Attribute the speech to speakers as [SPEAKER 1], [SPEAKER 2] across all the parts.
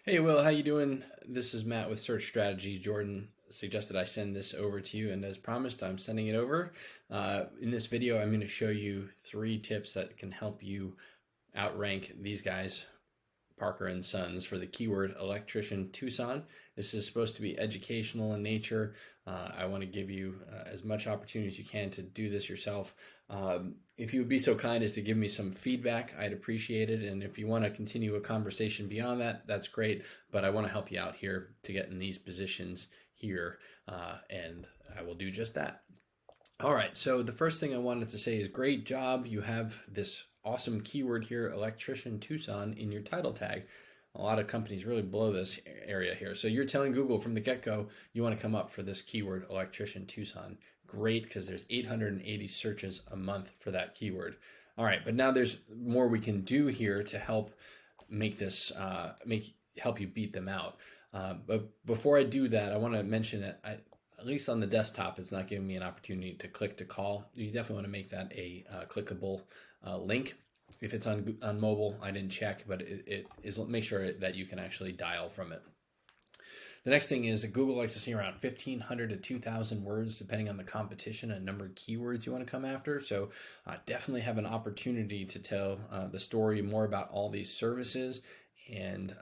[SPEAKER 1] Hey Will, how you doing? This is Matt with Search Strategy. Jordan suggested I send this over to you, and as promised, I'm sending it over. In this video, I'm going to show you 3 tips that can help you outrank these guys, Parker and Sons, for the keyword Electrician Tucson. This is supposed to be educational in nature. I want to give you as much opportunity as you can to do this yourself. If you would be so kind as to give me some feedback, I'd appreciate it. And if you want to continue a conversation beyond that, that's great. But I want to help you out here to get in these positions here, and I will do just that. All right, so the first thing I wanted to say is great job. You have this awesome keyword here, Electrician Tucson, in your title tag. A lot of companies really blow this area here. So you're telling Google from the get-go you want to come up for this keyword, Electrician Tucson. Great, because there's 880 searches a month for that keyword. All right, but now there's more we can do here to help make this help you beat them out. But before I do that, I want to mention that at least on the desktop, it's not giving me an opportunity to click to call. You definitely want to make that a clickable link. If it's on mobile, I didn't check, but it is, make sure that you can actually dial from it. The next thing is Google likes to see around 1,500 to 2,000 words, depending on the competition and number of keywords you want to come after. So definitely have an opportunity to tell the story more about all these services, and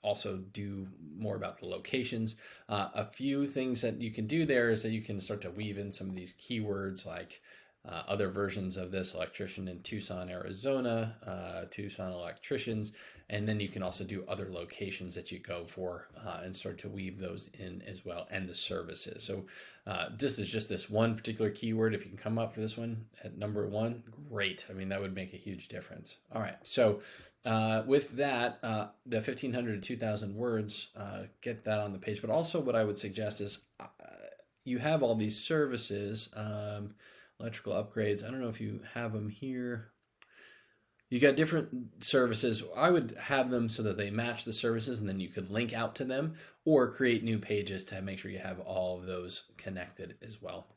[SPEAKER 1] also do more about the locations. A few things that you can do there is that you can start to weave in some of these keywords like other versions of this, electrician in Tucson, Arizona, Tucson electricians, and then you can also do other locations that you go for and start to weave those in as well, and the services. So this is just this one particular keyword. If you can come up for this one at number 1, great. I mean, that would make a huge difference. All right, so with that, the 1,500 to 2,000 words, get that on the page. But also what I would suggest is you have all these services, electrical upgrades. I don't know if you have them here. You got different services. I would have them so that they match the services, and then you could link out to them or create new pages to make sure you have all of those connected as well.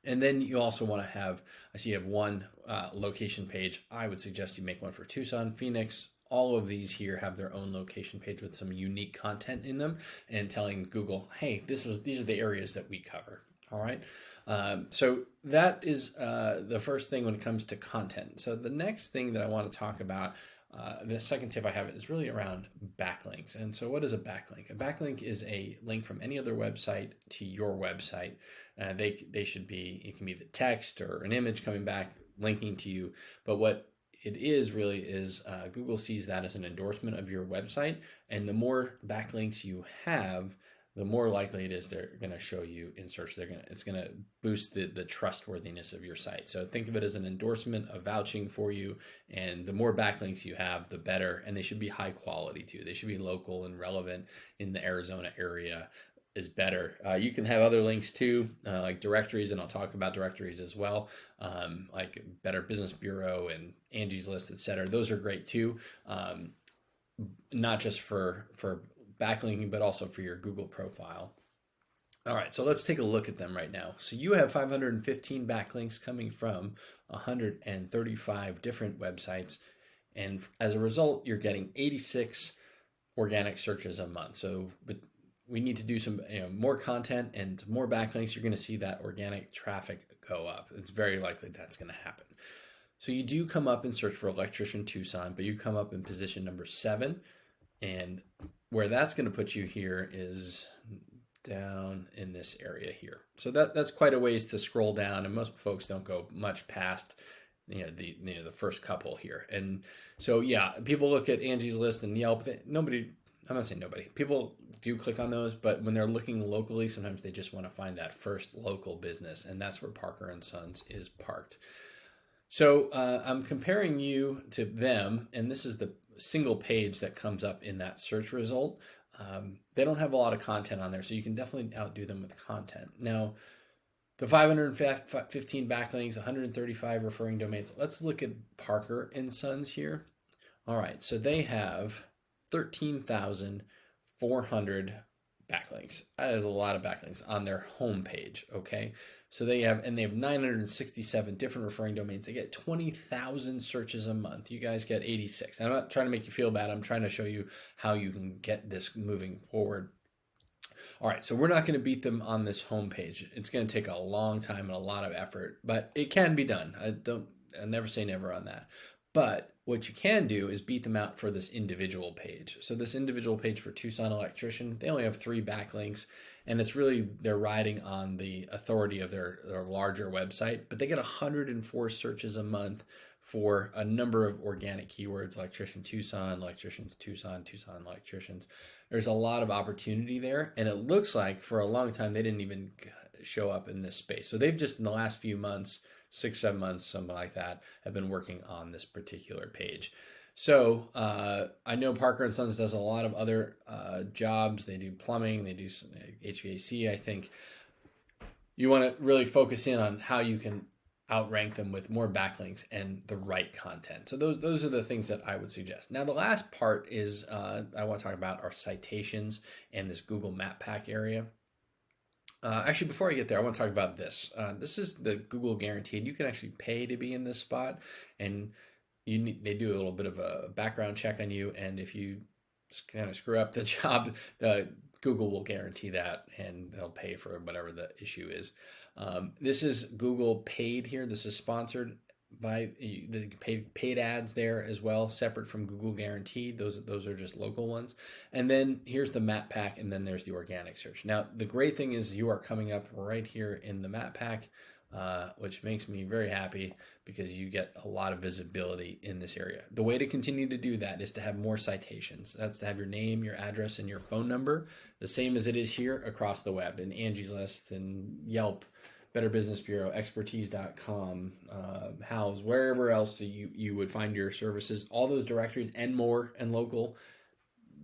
[SPEAKER 1] And then you also want to have, I see you have one location page. I would suggest you make one for Tucson, Phoenix. All of these here have their own location page with some unique content in them, and telling Google, hey, these are the areas that we cover. All right. So that is the first thing when it comes to content. So the next thing that I want to talk about, the second tip I have is really around backlinks. And so what is a backlink? A backlink is a link from any other website to your website. They should be, it can be the text or an image coming back linking to you. But what it is really is Google sees that as an endorsement of your website. And the more backlinks you have, the more likely it is they're going to show you in search. It's going to boost the trustworthiness of your site. So think of it as an endorsement, a vouching for you, and the more backlinks you have, the better. And they should be high quality too. They should be local and relevant in the Arizona area is better. You can have other links too, like directories, and I'll talk about directories as well, like Better Business Bureau and Angie's List, etc. Those are great too, not just for backlinking, but also for your Google profile. All right, so let's take a look at them right now. So you have 515 backlinks coming from 135 different websites. And as a result, you're getting 86 organic searches a month. So we need to do some more content and more backlinks. You're going to see that organic traffic go up. It's very likely that's going to happen. So you do come up and search for Electrician Tucson, but you come up in position number 7. And where that's going to put you here is down in this area here. So that's quite a ways to scroll down, and most folks don't go much past the first couple here. And so yeah, people look at Angie's List and Yelp. I'm not saying nobody. People do click on those, but when they're looking locally, sometimes they just want to find that first local business, and that's where Parker and Sons is parked. So I'm comparing you to them, and this is the single page that comes up in that search result. They don't have a lot of content on there, so you can definitely outdo them with content. Now, the 515 backlinks, 135 referring domains. Let's look at Parker and Sons here. All right, so they have 13,400 backlinks. That is a lot of backlinks on their homepage, okay? So they have 967 different referring domains. They get 20,000 searches a month. You guys get 86. I'm not trying to make you feel bad. I'm trying to show you how you can get this moving forward. All right, so we're not going to beat them on this homepage. It's going to take a long time and a lot of effort, but it can be done. I never say never on that. But what you can do is beat them out for this individual page. So this individual page for Tucson Electrician, they only have 3 backlinks, and it's really, they're riding on the authority of their larger website, but they get 104 searches a month for a number of organic keywords: Electrician Tucson, Electricians Tucson, Tucson Electricians. There's a lot of opportunity there, and it looks like for a long time they didn't even show up in this space. So they've just in the last few months, 6-7 months, something like that, have been working on this particular page. So I know Parker & Sons does a lot of other jobs. They do plumbing, they do HVAC. I think you want to really focus in on how you can outrank them with more backlinks and the right content. So those are the things that I would suggest. Now the last part is I want to talk about our citations and this Google Map Pack area. Actually, before I get there, I want to talk about this. This is the Google Guaranteed. You can actually pay to be in this spot, and they do a little bit of a background check on you, and if you kind of screw up the job, Google will guarantee that, and they'll pay for whatever the issue is. This is Google Paid here. This is sponsored by the paid ads there as well, separate from Google Guaranteed. Those are just local ones. And then here's the Map Pack, and then there's the organic search. Now, the great thing is you are coming up right here in the Map Pack, which makes me very happy because you get a lot of visibility in this area. The way to continue to do that is to have more citations. That's to have your name, your address, and your phone number, the same as it is here across the web in Angie's List and Yelp, Better Business Bureau, expertise.com, House, wherever else you would find your services, all those directories and more, and local.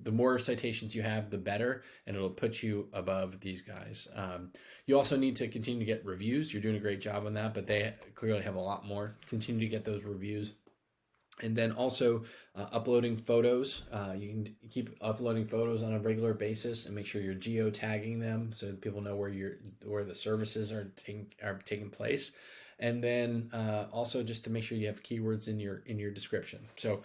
[SPEAKER 1] The more citations you have, the better, and it'll put you above these guys. You also need to continue to get reviews. You're doing a great job on that, but they clearly have a lot more. Continue to get those reviews. And then also uploading photos. You can keep uploading photos on a regular basis and make sure you're geotagging them so that people know where the services are taking place. And then also just to make sure you have keywords in your description. So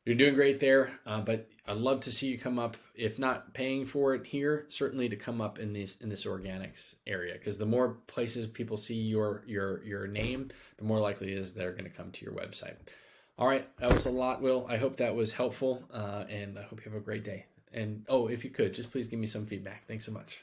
[SPEAKER 1] you're doing great there, but I'd love to see you come up, if not paying for it here, certainly to come up in this organics area, because the more places people see your name, the more likely it is they're going to come to your website. All right, that was a lot, Will. I hope that was helpful, and I hope you have a great day. And if you could, just please give me some feedback. Thanks so much.